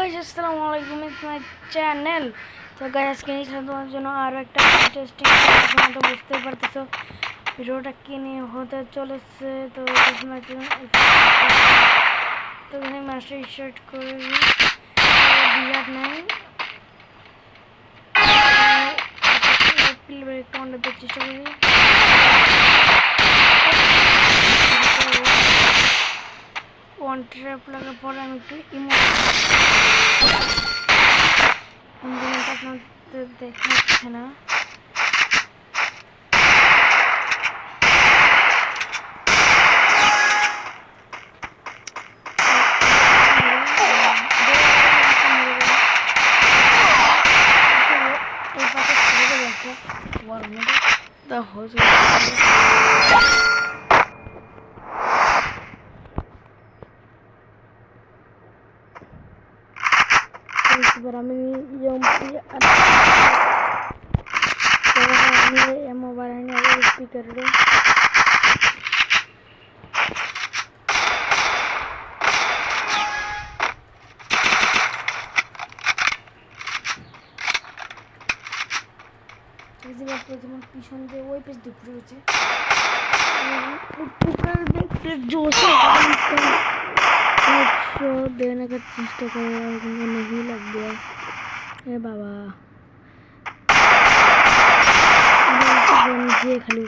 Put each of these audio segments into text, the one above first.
Guys আসসালামু আলাইকুম, it's my channel. তো গাইস আজকে নিয়ে তোমার জন্য আরও একটা ইন্টারেস্টিং, তোমরা তো বুঝতে পারতেছো ভিডিওটা কি নিয়ে হতে চলেছে। তো এখানে মাস্টার স্টার্ট করে বিরাট নাই একটু অন্ডাতে চেষ্টা করি। ওয়ান ট্র্যাপ লাগার পরে আমি একটু আপনাদের দেখাচ্ছে না। এবার আমি মোবাইল স্পিকারে যেমন পিছন দিয়ে ওই পেজ দিয়ে ঘুরে হচ্ছে দেখানোর চেষ্টা করে नहीं लग गया। ए बाबा ये खाली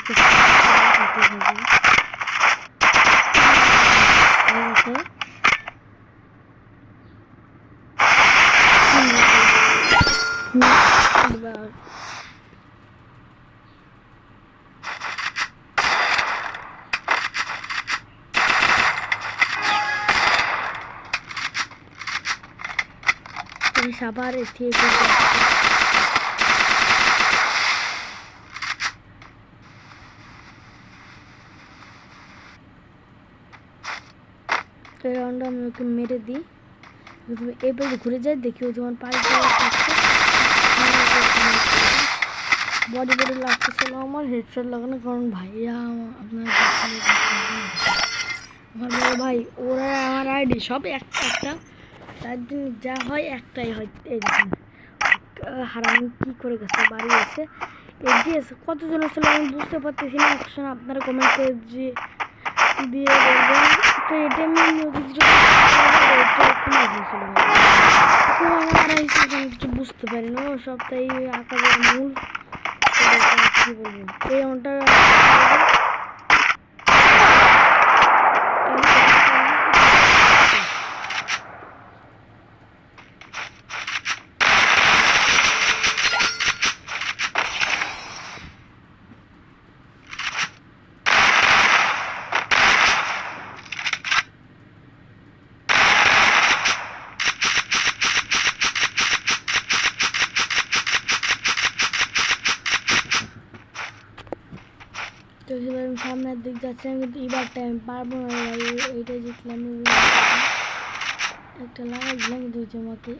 sabar itu রাউন্ড আমি ওকে মেরে দিই। এই পাশে ঘুরে যায়, দেখি ও যেমন পায়ে বডি বডি লাগতেছিল আমার হেডশট লাগানো, কারণ ভাইয়া আপনার আমার বড় ভাই ওরা আমার আইডি সব একটা একটা, তার জন্য যা হয় একটাই হয়। এই দেখুন হারামি কী করে গেছে, বাড়ি এসে এগিয়েছে। কতজন আসলে আমি বুঝতে পারতেছি না, অপশন আপনারা কমেন্ট করে দিয়ে বলবেন। তো এটা আমি কিছু বুঝতে পারি না, ও সবটাই আকারের মূল কী বলবো এই এমনটা তো এবার আমি সামনের দিক যাচ্ছিলাম, কিন্তু এবার টাইম পারবো না ভাই। এইটাই জিতলাম, একটা লাগাই দিলাম কিন্তু আমাকে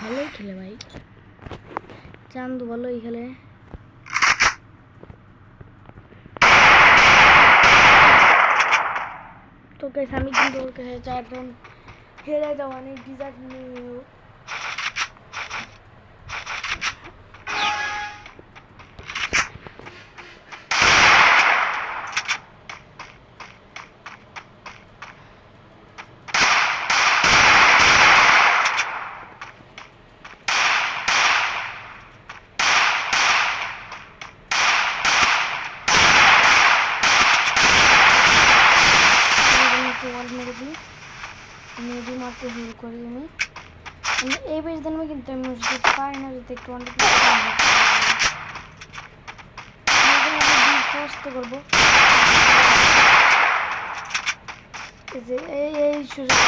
ভালোই খেলে ভাই, চান্দু ভালোই খেলে। তো গাইস আমি কিন্তু ওর কাছে চারজন হেরে যাওয়া অনেক ডিজার্ট নিয়েও মেবি মারতে শুরু করি আমি এই বেশ দিন কিন্তু আমি বুঝতে পারি না, যদি একটু অনেক করবো যে এই সুযোগ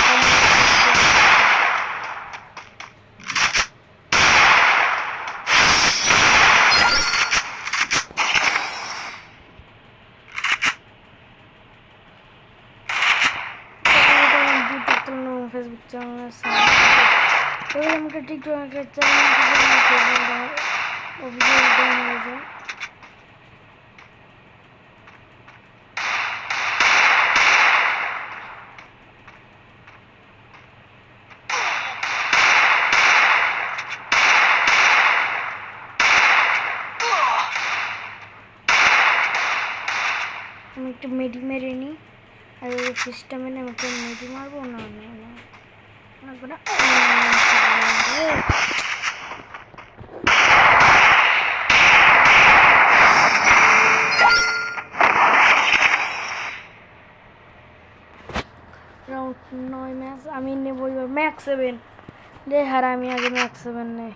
ফেসবুক চ্যানেল আমাকে টিকটকের চ্যানেল। আমি একটু মেডি মেরে নিই। আর সিস্টেমে না আমাকে মেডি মারবো না না না লাগবে না। রাউন্ড 9 ম্যাচ আমি নেবো এবার ম্যাক্স 7। দে হারা আমি আগে ম্যাক্স 7 নেই।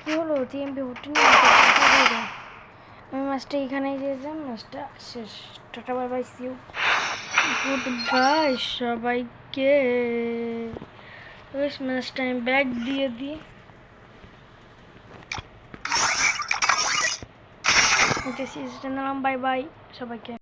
কি হলো টিএমপি 14 আমি ম্যাচটা এখানেই দিয়েছিলাম। ম্যাচটা শেষ। Tata bye bye see you. Good bye সবাইকে। ম্যাচটা আমি ব্যাগ দিয়ে দিই। সিস্টেম নিলাম। বাই বাই সবাইকে।